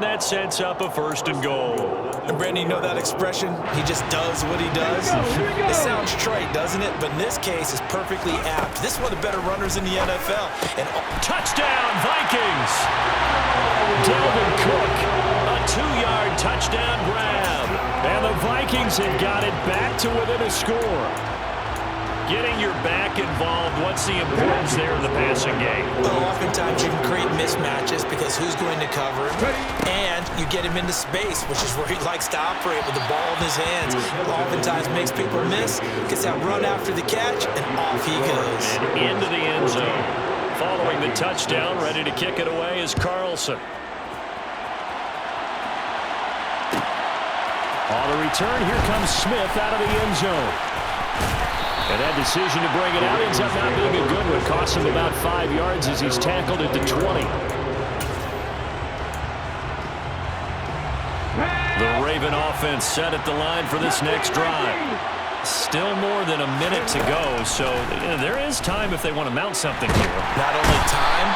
That sets up a 1st and goal. And Brandon, you know that expression? He just does what he does. It sounds trite, doesn't it? But in this case, it's perfectly apt. This is one of the better runners in the NFL. And touchdown, Vikings! Dalvin Cook, a 2-yard touchdown grab. And the Vikings have got it back to within a score. Getting your back involved, what's the importance there in the passing game? Well, oftentimes you can create mismatches because who's going to cover him? And you get him into space, which is where he likes to operate with the ball in his hands. Oftentimes makes people miss, gets that run after the catch, and off he goes. And into the end zone. Following the touchdown, ready to kick it away is Carlson. On the return, here comes Smith out of the end zone. And that decision to bring it out ends up not being a good one. Costs him about 5 yards as he's tackled at the 20. The Raven offense set at the line for this next drive. Still more than a minute to go, so there is time if they want to mount something here. Not only time,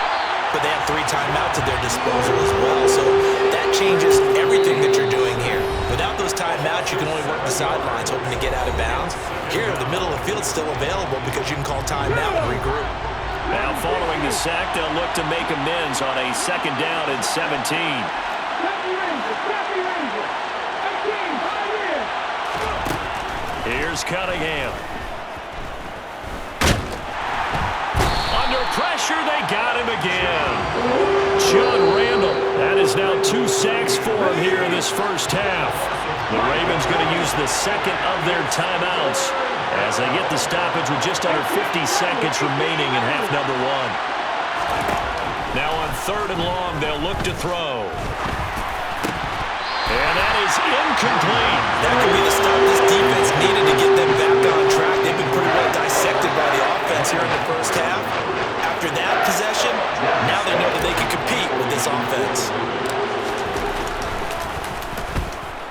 but they have 3 timeouts at their disposal as well. So that changes everything that you're doing here. Without those timeouts, you can only work the sidelines, hoping to get out of bounds. Here, the middle of the field's still available because you can call timeout and regroup. Now, following the sack, they'll look to make amends on a 2nd down and 17. Here's Cunningham. Under pressure, they got him again. John Randall. That is now 2 sacks for him here in this first half. The Ravens going to use the 2nd of their timeouts as they get the stoppage with just under 50 seconds remaining in half number 1. Now on 3rd and long, they'll look to throw. And that is incomplete. That could be the stop this defense needed to get them back on track. They've been pretty well dissected by the offense here in the first half. After that possession, now they know that they can compete with this offense.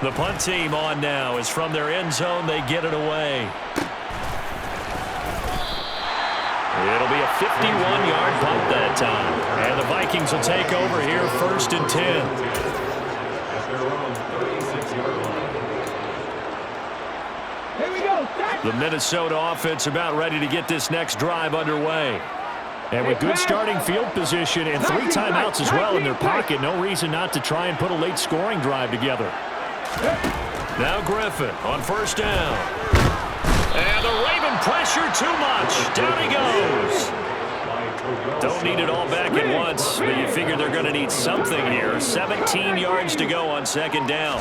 The punt team on now is from their end zone. They get it away. It'll be a 51-yard punt that time. And the Vikings will take over here 1st and 10. The Minnesota offense about ready to get this next drive underway. And with good starting field position and 3 timeouts as well in their pocket, no reason not to try and put a late scoring drive together. Now Griffin on 1st down. And the Raven pressure too much. Down he goes. Don't need it all back at once, but you figure they're going to need something here. 17 yards to go on 2nd down.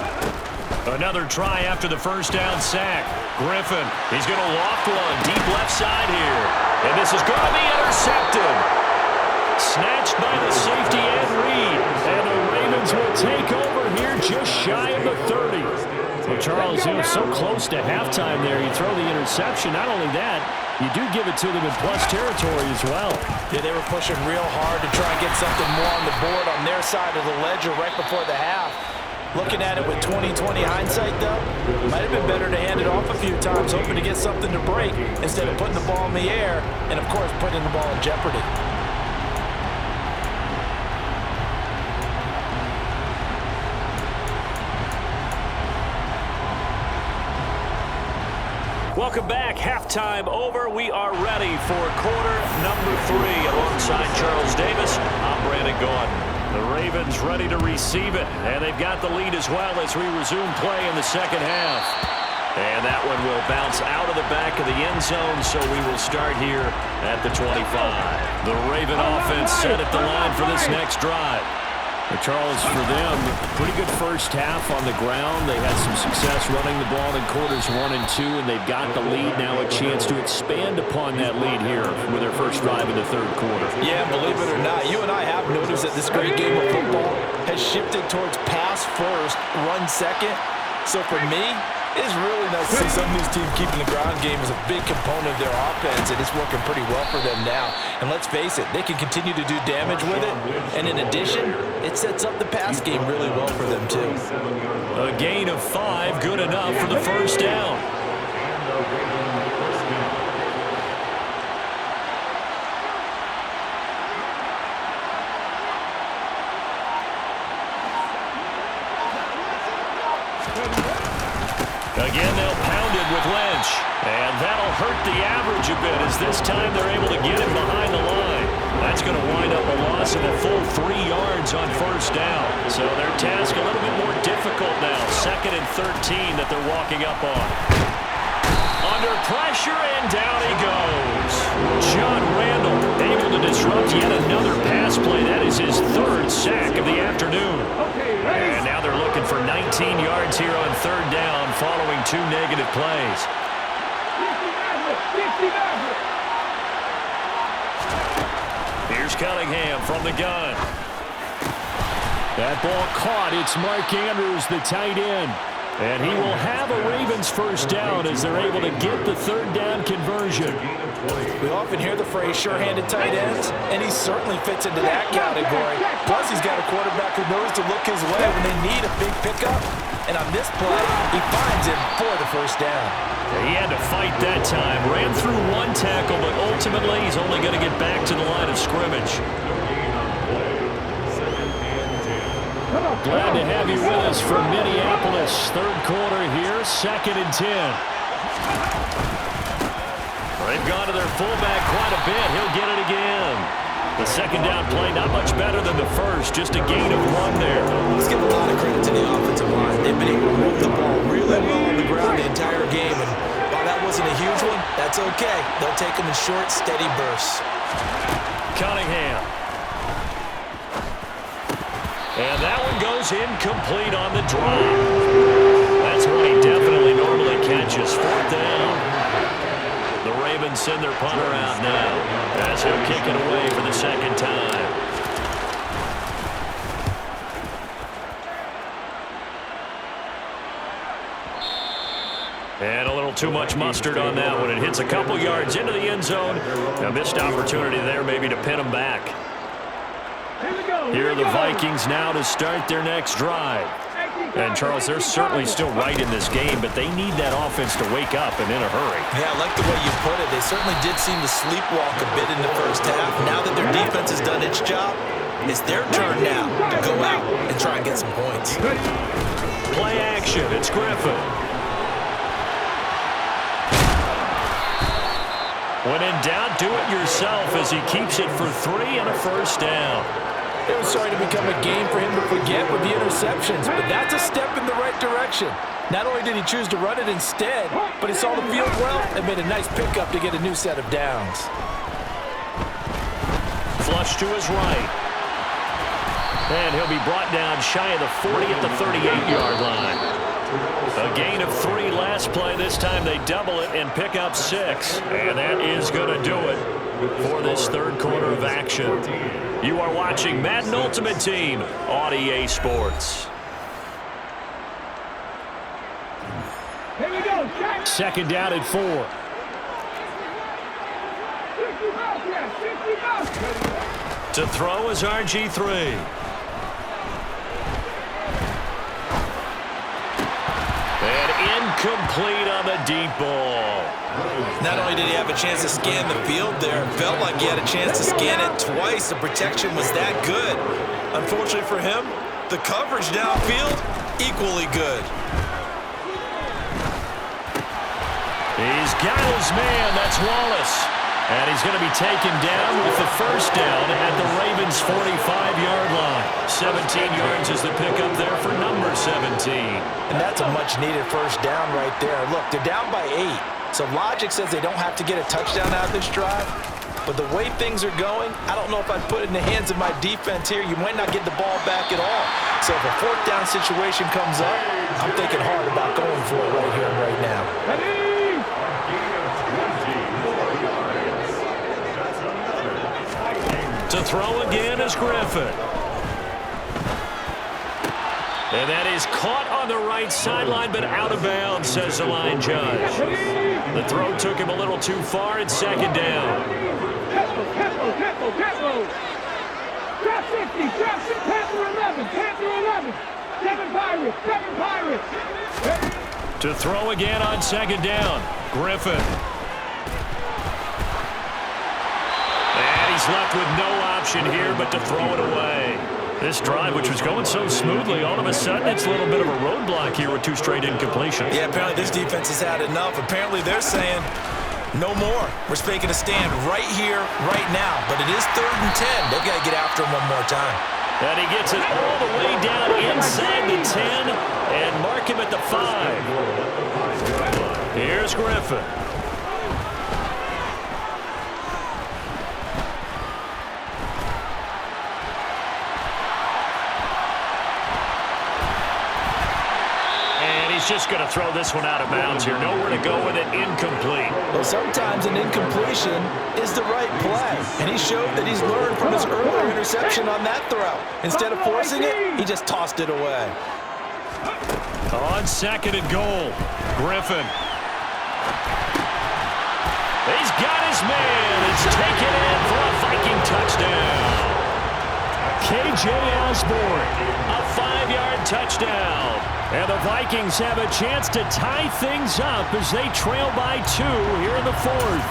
Another try after the 1st down sack. Griffin, he's going to loft one deep left side here. And this is going to be intercepted. Snatched by the safety Ed Reed. And the Ravens will take over here just shy of the 30. Well, Charles, so close to halftime there. You throw the interception. Not only that, you do give it to them in plus territory as well. Yeah, they were pushing real hard to try and get something more on the board on their side of the ledger right before the half. Looking at it with 20/20 hindsight, though, might have been better to hand it off a few times, hoping to get something to break instead of putting the ball in the air and, of course, putting the ball in jeopardy. Welcome back. Halftime over. We are ready for quarter number 3. Alongside Charles Davis, I'm Brandon Gaudin. The Ravens ready to receive it, and they've got the lead as well as we resume play in the 2nd half. And that one will bounce out of the back of the end zone, so we will start here at the 25. The Raven offense set at the line for this next drive. Well, Charles, for them, pretty good first half on the ground. They had some success running the ball in quarters 1 and 2, and they've got the lead now, a chance to expand upon that lead here with their first drive in the 3rd quarter. Yeah, believe it or not, you and I have noticed that this great game of football has shifted towards pass first, run second. So for me, it's really nice to see some of these teams keeping the ground game as a big component of their offense, and it's working pretty well for them now. And let's face it, they can continue to do damage with it. And in addition, it sets up the pass game really well for them, too. A gain of 5, good enough for the 1st down. Again, they'll pound it with Lynch. And that'll hurt the average a bit as this time they're able to get him behind the line. That's going to wind up a loss of a full 3 yards on first down. So their task a little bit more difficult now. 2nd and 13 that they're walking up on. Under pressure, and down he goes. John Randall able to disrupt yet another pass play. That is his 3rd sack of the afternoon. And now they're looking for 19 yards here on 3rd down following 2 negative plays. Here's Cunningham from the gun. That ball caught. It's Mark Andrews, the tight end. And he will have a Ravens first down as they're able to get the 3rd down conversion. We often hear the phrase sure-handed tight ends, and he certainly fits into that category. Plus, he's got a quarterback who knows to look his way when they need a big pickup. And on this play, he finds him for the first down. He had to fight that time. Ran through 1 tackle, but ultimately he's only going to get back to the line of scrimmage. Glad to have you with us from Minneapolis. 3rd quarter here, 2nd and 10. They've gone to their fullback quite a bit. He'll get it again. The 2nd down play not much better than the first, just a gain of 1 there. Let's give a lot of credit to the offensive line. They've been able to move the ball really well on the ground the entire game. And while that wasn't a huge one, that's okay. They'll take them in short, steady bursts. Cunningham. And that one goes incomplete on the drive. That's what he definitely normally catches. 4th down. The Ravens send their punter out now as he'll kick it away for the 2nd time. And a little too much mustard on that one. It hits a couple yards into the end zone. A missed opportunity there maybe to pin him back. Here are the Vikings now to start their next drive. And, Charles, they're certainly still right in this game, but they need that offense to wake up and in a hurry. Yeah, I like the way you put it. They certainly did seem to sleepwalk a bit in the first half. Now that their defense has done its job, it's their turn now to go out and try and get some points. Play action. It's Griffin. When in doubt, do it yourself as he keeps it for 3 and a first down. It was starting to become a game for him to forget with the interceptions, but that's a step in the right direction. Not only did he choose to run it instead, but he saw the field well and made a nice pickup to get a new set of downs. Flush to his right. And he'll be brought down shy of the 40 at the 38-yard line. A gain of 3 last play. This time they double it and pick up 6. And that is going to do it for this 3rd quarter of action. You are watching Madden Ultimate Team on EA Sports. Here we go, Jack. 2nd down at 4. 50 To throw is RG3. And incomplete on the deep ball. Not only did he have a chance to scan the field there, it felt like he had a chance to scan it twice. The protection was that good. Unfortunately for him, the coverage downfield, equally good. He's got his man. That's Wallace. And he's going to be taken down with the first down at the Ravens' 45-yard line. 17 yards is the pickup there for number 17. And that's a much-needed first down right there. Look, they're down by 8. So logic says they don't have to get a touchdown out of this drive. But the way things are going, I don't know if I'd put it in the hands of my defense here. You might not get the ball back at all. So if a 4th down situation comes up, I'm thinking hard about going for it right here and right now. To throw again is Griffin. And that is caught on the right sideline, but out of bounds, says the line judge. The throw took him a little too far. It's 2nd down. Drop 50, drop 50, Panther 11, 7 Pirates. To throw again on 2nd down, Griffin. And he's left with no option here but to throw it away. This drive, which was going so smoothly, all of a sudden it's a little bit of a roadblock here with 2 straight incompletions. Yeah, apparently this defense has had enough. Apparently they're saying no more. We're making a stand right here, right now. But it is 3rd and 10. They've got to get after him one more time. And he gets it all the way down inside the 10 and mark him at the 5. Here's Griffin. Just going to throw this one out of bounds here. Nowhere to go with it. Incomplete. Well, sometimes an incompletion is the right play. And he showed that he's learned from his earlier interception on that throw. Instead of forcing it, he just tossed it away. On 2nd and goal, Griffin. He's got his man. It's taken in for a Viking touchdown. K.J. Osborne, a 5-yard touchdown. And the Vikings have a chance to tie things up as they trail by 2 here in the 4th.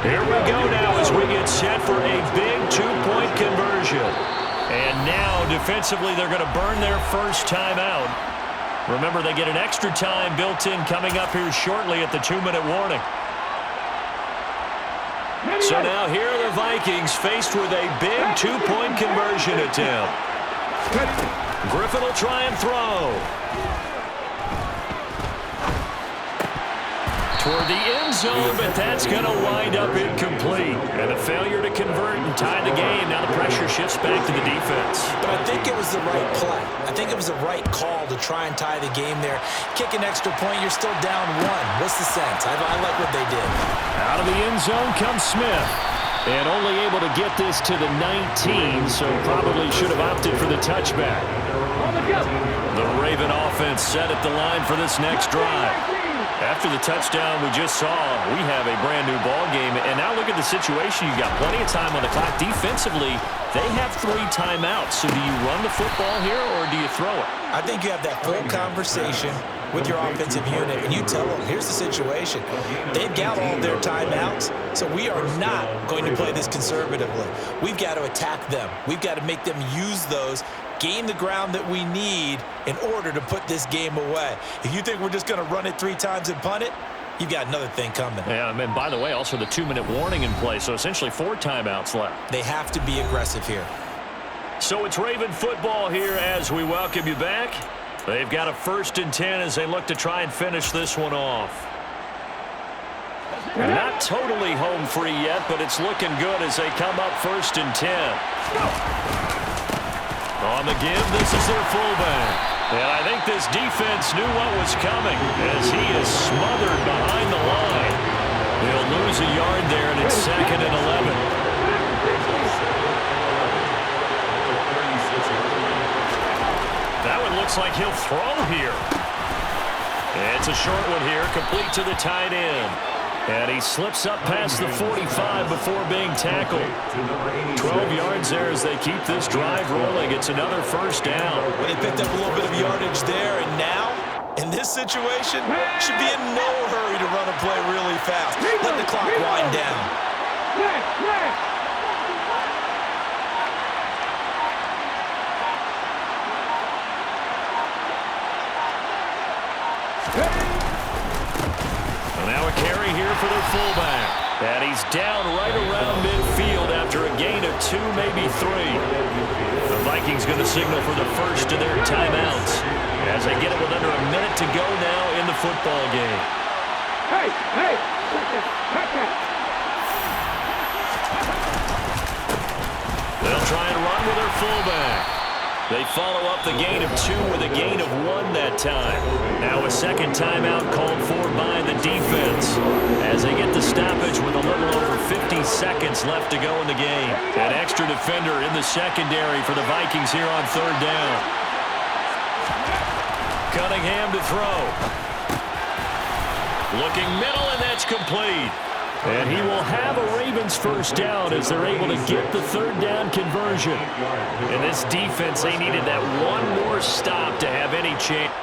Here we go now as we get set for a big 2-point conversion. And now, defensively, they're going to burn their first timeout. Remember, they get an extra time built in coming up here shortly at the 2-minute warning. So now here are the Vikings faced with a big 2-point conversion attempt. Griffin will try and throw. Toward the end zone, but that's going to wind up incomplete. And a failure to convert and tie the game. Now the pressure shifts back to the defense. But I think it was the right play. I think it was the right call to try and tie the game there. Kick an extra point, you're still down 1. What's the sense? I like what they did. Out of the end zone comes Smith. And only able to get this to the 19, so probably should have opted for the touchback. The Raven offense set at the line for this next drive. After the touchdown we just saw, we have a brand-new ball game. And now look at the situation. You've got plenty of time on the clock. Defensively, they have 3 timeouts. So do you run the football here or do you throw it? I think you have that full conversation with your offensive unit, and you tell them, here's the situation. They've got all their timeouts, so we are not going to play this conservatively. We've got to attack them. We've got to make them use those, gain the ground that we need in order to put this game away. If you think we're just going to run it 3 times and punt it, you've got another thing coming. Yeah, and by the way, also the 2-minute warning in play, so essentially 4 timeouts left. They have to be aggressive here. So it's Raven football here as we welcome you back. They've got a 1st and 10 as they look to try and finish this one off. Not totally home free yet, but it's looking good as they come up 1st and 10. On the give, this is their fullback. And I think this defense knew what was coming as he is smothered behind the line. He'll lose a yard there, and it's 2nd and 11. That one looks like he'll throw here. It's a short one here, complete to the tight end. And he slips up past the 45 before being tackled. 12 yards there as they keep this drive rolling. It's another 1st down. Well, they picked up a little bit of yardage there, and now, in this situation, should be in no hurry to run a play really fast. Let the clock wind down. Now a carry here for their fullback. And he's down right around midfield after a gain of 2, maybe 3. The Vikings going to signal for the 1st of their timeouts as they get it with under a minute to go now in the football game. Hey! They'll try and run with their fullback. They follow up the gain of 2 with a gain of 1 that time. Now a 2nd timeout called for by the defense as they get the stoppage with a little over 50 seconds left to go in the game. An extra defender in the secondary for the Vikings here on 3rd down. Cunningham to throw. Looking middle, and that's complete. And he will have a Ravens 1st down as they're able to get the 3rd down conversion. And this defense, they needed that one more stop to have any chance.